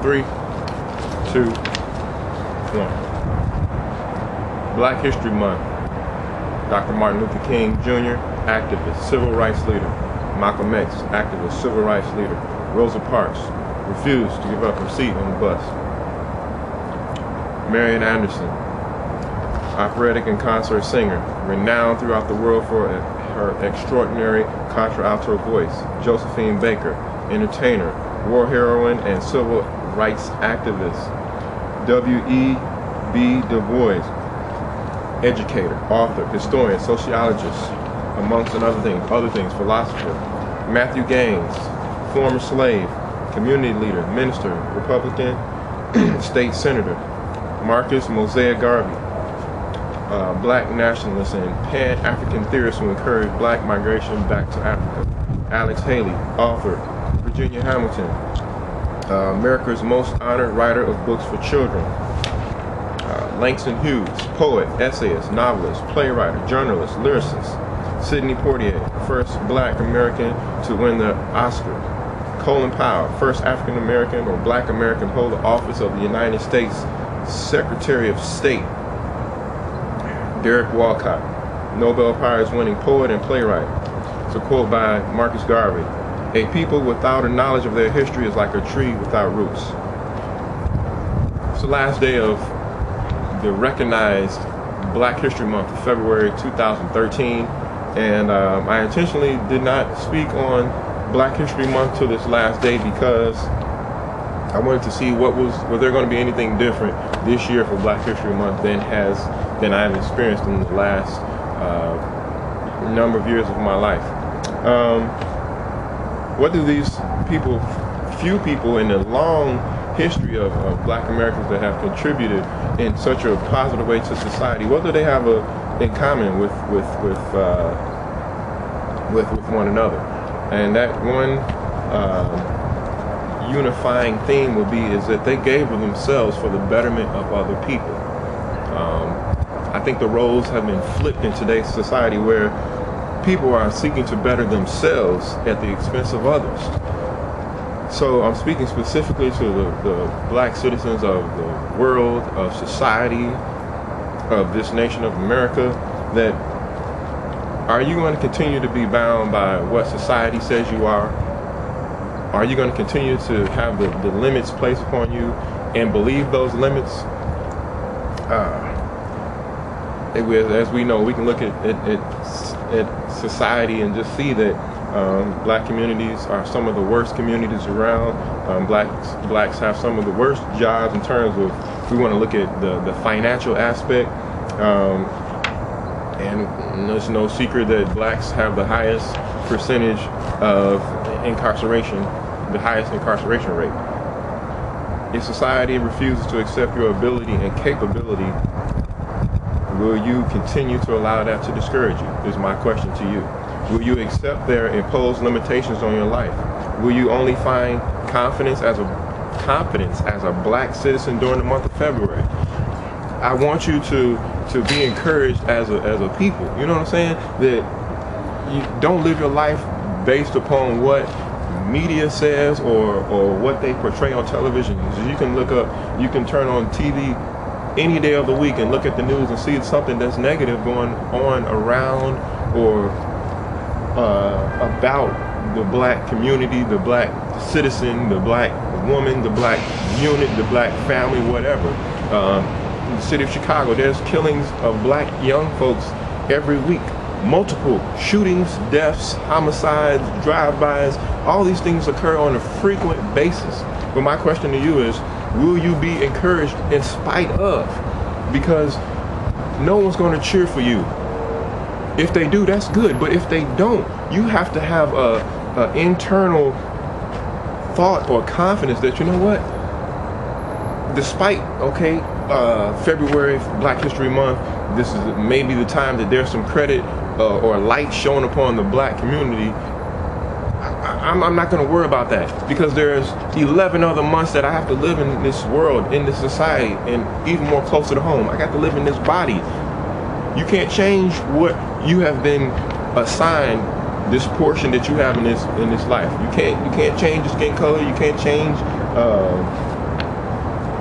3, 2, 1. Black History Month. Dr. Martin Luther King Jr., activist, civil rights leader. Malcolm X, activist, civil rights leader. Rosa Parks refused to give up her seat on the bus. Marian Anderson, operatic and concert singer, renowned throughout the world for her extraordinary contralto voice. Josephine Baker, entertainer, war heroine, and civil rights activist. W.E.B. Du Bois, educator, author, historian, sociologist, amongst other things, philosopher. Matthew Gaines, former slave, community leader, minister, Republican, state senator. Marcus Mosiah Garvey, black nationalist and Pan-African theorist who encouraged black migration back to Africa. Alex Haley, author. Virginia Hamilton, America's most honored writer of books for children. Langston Hughes, poet, essayist, novelist, playwright, journalist, lyricist. Sidney Poitier, first black American to win the Oscar. Colin Powell, first African American or black American to hold the office of the United States Secretary of State. Derek Walcott, Nobel Prize winning poet and playwright. It's a quote by Marcus Garvey. A people without a knowledge of their history is like a tree without roots. It's the last day of the recognized Black History Month of February 2013, and I intentionally did not speak on Black History Month to this last day because I wanted to see was there going to be anything different this year for Black History Month than I've experienced in the last number of years of my life. What do these few people in the long history of black Americans that have contributed in such a positive way to society, what do they have in common with one another? And that one unifying theme would be is that they gave of themselves for the betterment of other people. I think the roles have been flipped in today's society where people are seeking to better themselves at the expense of others. So I'm speaking specifically to the black citizens of the world, of society, of this nation of America, that are you going to continue to be bound by what society says you are? Are you going to continue to have the limits placed upon you and believe those limits? As we know, we can look at society and just see that black communities are some of the worst communities around. Blacks have some of the worst jobs in terms of, if we want to look at the financial aspect. And there's no secret that blacks have the highest percentage of incarceration, the highest incarceration rate. If society refuses to accept your ability and capability, will you continue to allow that to discourage you? Is my question to you. Will you accept their imposed limitations on your life? Will you only find confidence as a black citizen during the month of February? I want you to be encouraged as a people. You know what I'm saying? That you don't live your life based upon what media says or what they portray on television. You can you can turn on TV any day of the week and look at the news and see something that's negative going on around or about the black community, the black citizen, the black woman, the black unit, the black family, whatever. In the city of Chicago, there's killings of black young folks every week. Multiple shootings, deaths, homicides, drive-bys, all these things occur on a frequent basis. But my question to you is, will you be encouraged in spite of? Because no one's going to cheer for you. If they do, that's good. But if they don't, you have to have a internal thought or confidence that, you know what? Despite, February, Black History Month, this is maybe the time that there's some credit or light shown upon the black community. I'm not going to worry about that, because there's 11 other months that I have to live in this world, in this society, and even more closer to home. I got to live in this body. You can't change what you have been assigned, this portion that you have in this life. You can't change your skin color. You can't change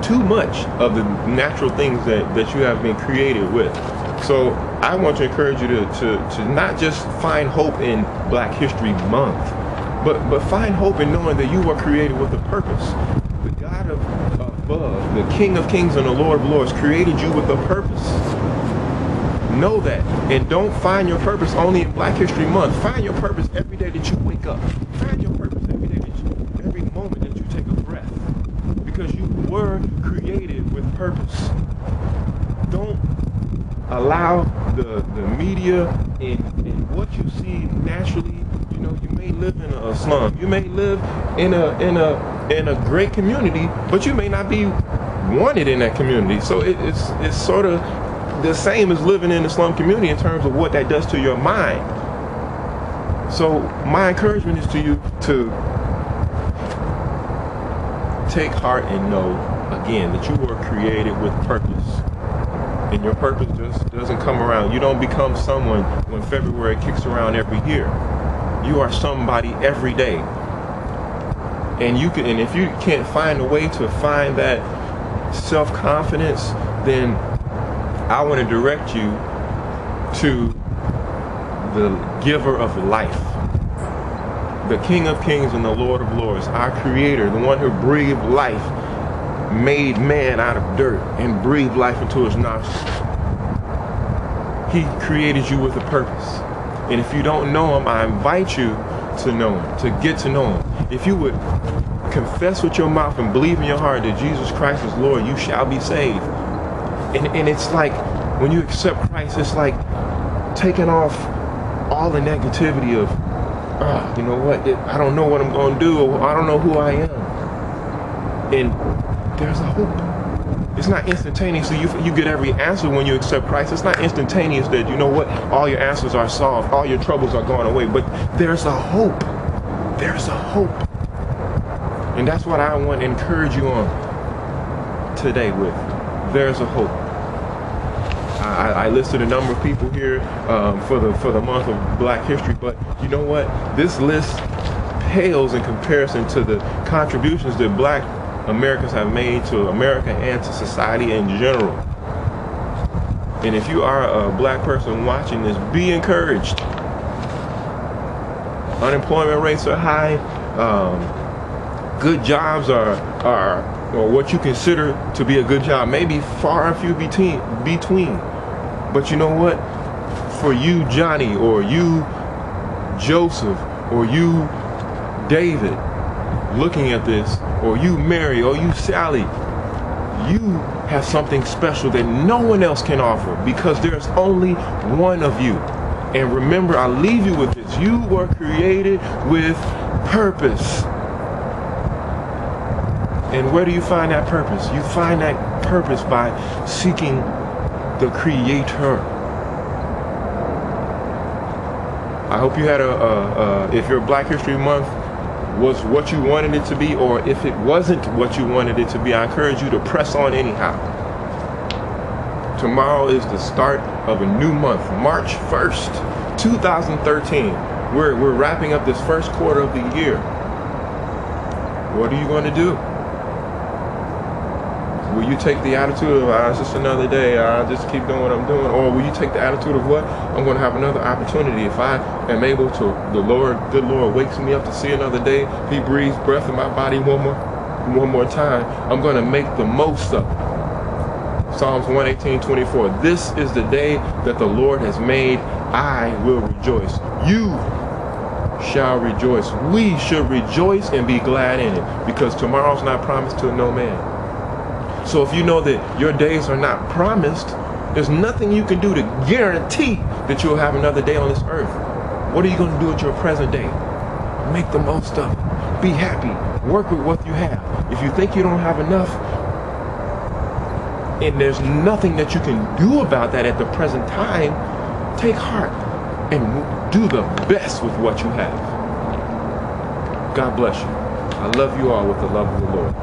too much of the natural things that you have been created with. So I want to encourage you to not just find hope in Black History Month, but find hope in knowing that you were created with a purpose. The God above, the King of Kings and the Lord of Lords, created you with a purpose. Know that, and don't find your purpose only in Black History Month. Find your purpose every day that you wake up. Find your purpose every day every moment that you take a breath, because you were created with purpose. Don't allow the media and what you see naturally. You know, you may live in a slum, you may live in a great community, but you may not be wanted in that community. So it's sort of the same as living in the slum community in terms of what that does to your mind. So my encouragement is to you to take heart and know again that you were created with purpose. And your purpose just doesn't come around. You don't become someone when February kicks around every year. You are somebody every day. And if you can't find a way to find that self-confidence, then I want to direct you to the giver of life, the King of Kings and the Lord of Lords, our Creator, the one who breathed life, made man out of dirt and breathed life into his nostrils. He created you with a purpose. And if you don't know him, I invite you to know him, to get to know him. If you would confess with your mouth and believe in your heart that Jesus Christ is Lord, you shall be saved. And it's like, when you accept Christ, it's like taking off all the negativity of, you know what, I don't know what I'm going to do, or I don't know who I am. And there's a hope. It's not instantaneous. You get every answer when you accept Christ. It's not instantaneous that, you know what, all your answers are solved, all your troubles are gone away. But there's a hope. There's a hope. And that's what I want to encourage you on today with. There's a hope. I listed a number of people here for the month of Black History, but you know what? This list pales in comparison to the contributions that Black Americans have made to America and to society in general. And if you are a Black person watching this, be encouraged. Unemployment rates are high. Good jobs are or what you consider to be a good job may be far and few between. But you know what? For you, Johnny, or you, Joseph, or you, David, looking at this, or you, Mary, or you, Sally, you have something special that no one else can offer, because there's only one of you. And remember, I leave you with this. You were created with purpose. And where do you find that purpose? You find that purpose by seeking the Creator. I hope you had if your Black History Month was what you wanted it to be, or if it wasn't what you wanted it to be, I encourage you to press on anyhow. Tomorrow is the start of a new month, March 1st, 2013. We're wrapping up this first quarter of the year. What are you going to do? Will you take the attitude of, it's just another day, I'll just keep doing what I'm doing? Or will you take the attitude of, what? I'm going to have another opportunity. If I am able to, good Lord wakes me up to see another day, He breathes breath in my body one more time, I'm going to make the most of it. Psalms 118:24. This is the day that the Lord has made. I will rejoice. You shall rejoice. We should rejoice and be glad in it, because tomorrow's not promised to no man. So if you know that your days are not promised, there's nothing you can do to guarantee that you'll have another day on this earth. What are you going to do with your present day? Make the most of it. Be happy. Work with what you have. If you think you don't have enough, and there's nothing that you can do about that at the present time, take heart and do the best with what you have. God bless you. I love you all with the love of the Lord.